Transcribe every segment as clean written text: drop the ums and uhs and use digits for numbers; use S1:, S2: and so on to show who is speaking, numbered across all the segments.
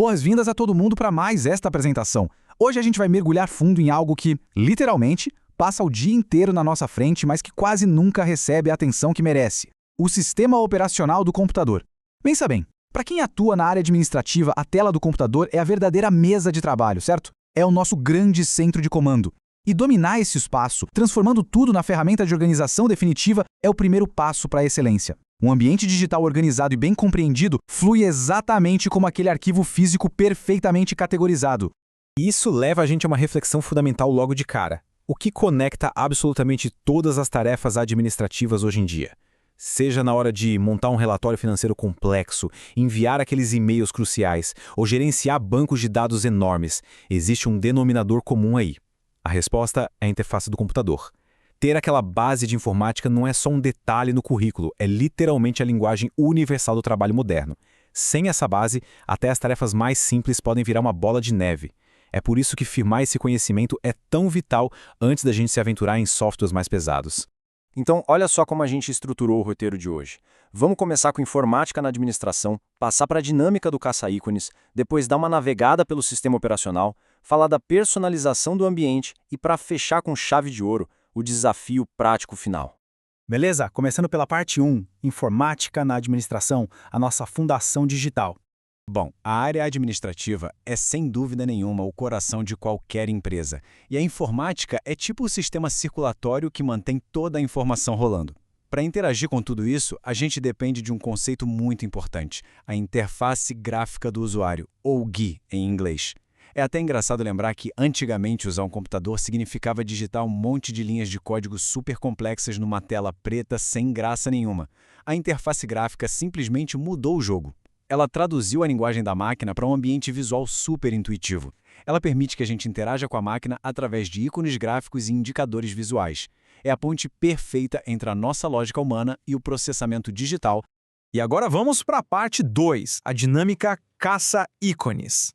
S1: Boas-vindas a todo mundo para mais esta apresentação. Hoje a gente vai mergulhar fundo em algo que, literalmente, passa o dia inteiro na nossa frente, mas que quase nunca recebe a atenção que merece: o sistema operacional do computador. Pensa bem, para quem atua na área administrativa, a tela do computador é a verdadeira mesa de trabalho, certo? É o nosso grande centro de comando. E dominar esse espaço, transformando tudo na ferramenta de organização definitiva, é o primeiro passo para a excelência. Um ambiente digital organizado e bem compreendido flui exatamente como aquele arquivo físico perfeitamente categorizado.
S2: E isso leva a gente a uma reflexão fundamental logo de cara. O que conecta absolutamente todas as tarefas administrativas hoje em dia? Seja na hora de montar um relatório financeiro complexo, enviar aqueles e-mails cruciais ou gerenciar bancos de dados enormes, existe um denominador comum aí. A resposta é a interface do computador. Ter aquela base de informática não é só um detalhe no currículo, é literalmente a linguagem universal do trabalho moderno. Sem essa base, até as tarefas mais simples podem virar uma bola de neve. É por isso que firmar esse conhecimento é tão vital antes da gente se aventurar em softwares mais pesados.
S3: Então, olha só como a gente estruturou o roteiro de hoje. Vamos começar com informática na administração, passar para a dinâmica do caça-ícones, depois dar uma navegada pelo sistema operacional, falar da personalização do ambiente e, para fechar com chave de ouro, o desafio prático final.
S4: Beleza? Começando pela parte 1, informática na administração, a nossa fundação digital.
S5: Bom, a área administrativa é sem dúvida nenhuma o coração de qualquer empresa. E a informática é tipo o sistema circulatório que mantém toda a informação rolando. Para interagir com tudo isso, a gente depende de um conceito muito importante: a interface gráfica do usuário, ou GUI em inglês. É até engraçado lembrar que, antigamente, usar um computador significava digitar um monte de linhas de código super complexas numa tela preta sem graça nenhuma. A interface gráfica simplesmente mudou o jogo. Ela traduziu a linguagem da máquina para um ambiente visual super intuitivo. Ela permite que a gente interaja com a máquina através de ícones gráficos e indicadores visuais. É a ponte perfeita entre a nossa lógica humana e o processamento digital.
S2: E agora vamos para a parte 2, a dinâmica caça-ícones.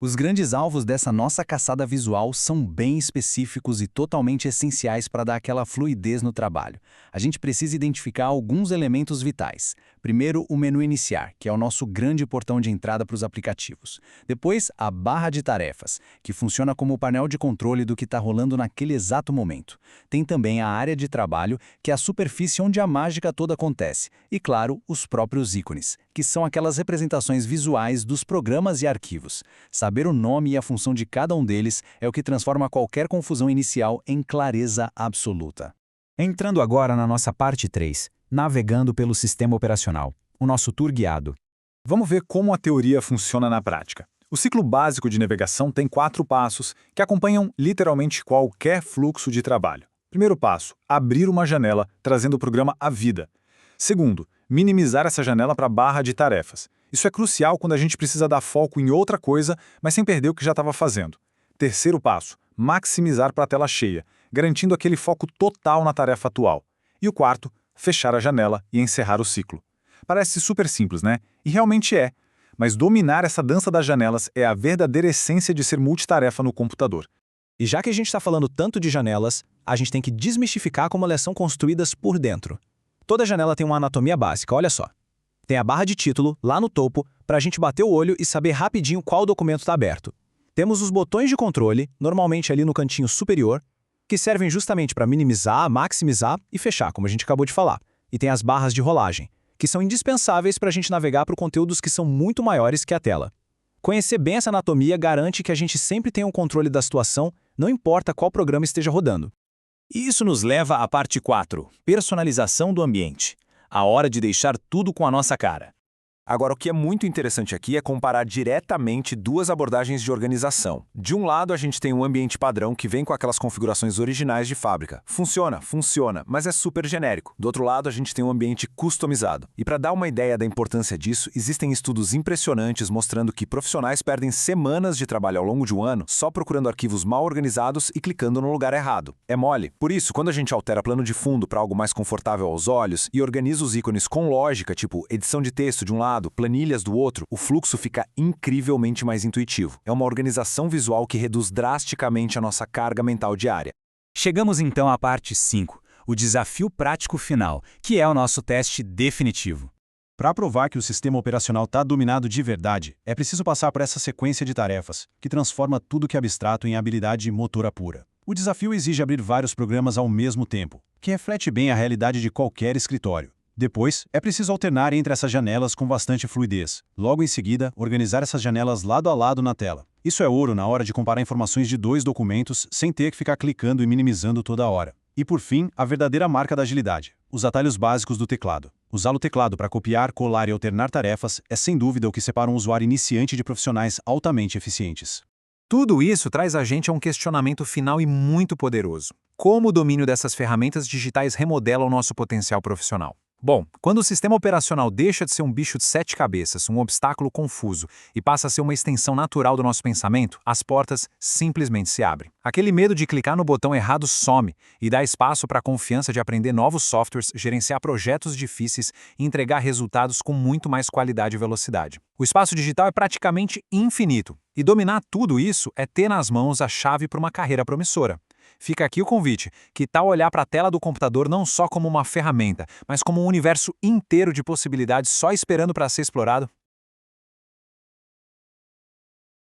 S4: Os grandes alvos dessa nossa caçada visual são bem específicos e totalmente essenciais para dar aquela fluidez no trabalho. A gente precisa identificar alguns elementos vitais. Primeiro, o menu iniciar, que é o nosso grande portão de entrada para os aplicativos. Depois, a barra de tarefas, que funciona como o painel de controle do que está rolando naquele exato momento. Tem também a área de trabalho, que é a superfície onde a mágica toda acontece. E, claro, os próprios ícones, que são aquelas representações visuais dos programas e arquivos. Saber o nome e a função de cada um deles é o que transforma qualquer confusão inicial em clareza absoluta.
S1: Entrando agora na nossa parte 3, navegando pelo sistema operacional, o nosso tour guiado.
S6: Vamos ver como a teoria funciona na prática. O ciclo básico de navegação tem 4 passos que acompanham literalmente qualquer fluxo de trabalho. Primeiro passo, abrir uma janela, trazendo o programa à vida. Segundo, minimizar essa janela para a barra de tarefas. Isso é crucial quando a gente precisa dar foco em outra coisa, mas sem perder o que já estava fazendo. Terceiro passo, maximizar para a tela cheia, garantindo aquele foco total na tarefa atual. E o quarto, fechar a janela e encerrar o ciclo. Parece super simples, né? E realmente é. Mas dominar essa dança das janelas é a verdadeira essência de ser multitarefa no computador.
S2: E já que a gente está falando tanto de janelas, a gente tem que desmistificar como elas são construídas por dentro. Toda janela tem uma anatomia básica, olha só. Tem a barra de título, lá no topo, para a gente bater o olho e saber rapidinho qual documento está aberto. Temos os botões de controle, normalmente ali no cantinho superior, que servem justamente para minimizar, maximizar e fechar, como a gente acabou de falar. E tem as barras de rolagem, que são indispensáveis para a gente navegar para conteúdos que são muito maiores que a tela. Conhecer bem essa anatomia garante que a gente sempre tenha um controle da situação, não importa qual programa esteja rodando.
S5: E isso nos leva à parte 4, personalização do ambiente. A hora de deixar tudo com a nossa cara. Agora, o que é muito interessante aqui é comparar diretamente duas abordagens de organização. De um lado, a gente tem um ambiente padrão que vem com aquelas configurações originais de fábrica. Funciona, mas é super genérico. Do outro lado, a gente tem um ambiente customizado. E para dar uma ideia da importância disso, existem estudos impressionantes mostrando que profissionais perdem semanas de trabalho ao longo de um ano só procurando arquivos mal organizados e clicando no lugar errado. É mole. Por isso, quando a gente altera plano de fundo para algo mais confortável aos olhos e organiza os ícones com lógica, tipo edição de texto de um lado, planilhas do outro, o fluxo fica incrivelmente mais intuitivo. É uma organização visual que reduz drasticamente a nossa carga mental diária.
S3: Chegamos então à parte 5, o desafio prático final, que é o nosso teste definitivo.
S7: Para provar que o sistema operacional está dominado de verdade, é preciso passar por essa sequência de tarefas, que transforma tudo que é abstrato em habilidade motora pura. O desafio exige abrir vários programas ao mesmo tempo, que reflete bem a realidade de qualquer escritório. Depois, é preciso alternar entre essas janelas com bastante fluidez. Logo em seguida, organizar essas janelas lado a lado na tela. Isso é ouro na hora de comparar informações de dois documentos sem ter que ficar clicando e minimizando toda hora. E por fim, a verdadeira marca da agilidade: os atalhos básicos do teclado. Usar o teclado para copiar, colar e alternar tarefas é sem dúvida o que separa um usuário iniciante de profissionais altamente eficientes.
S5: Tudo isso traz a gente a um questionamento final e muito poderoso. Como o domínio dessas ferramentas digitais remodela o nosso potencial profissional? Bom, quando o sistema operacional deixa de ser um bicho de 7 cabeças, um obstáculo confuso, e passa a ser uma extensão natural do nosso pensamento, as portas simplesmente se abrem. Aquele medo de clicar no botão errado some e dá espaço para a confiança de aprender novos softwares, gerenciar projetos difíceis e entregar resultados com muito mais qualidade e velocidade. O espaço digital é praticamente infinito, e dominar tudo isso é ter nas mãos a chave para uma carreira promissora. Fica aqui o convite: que tal olhar para a tela do computador não só como uma ferramenta, mas como um universo inteiro de possibilidades só esperando para ser explorado?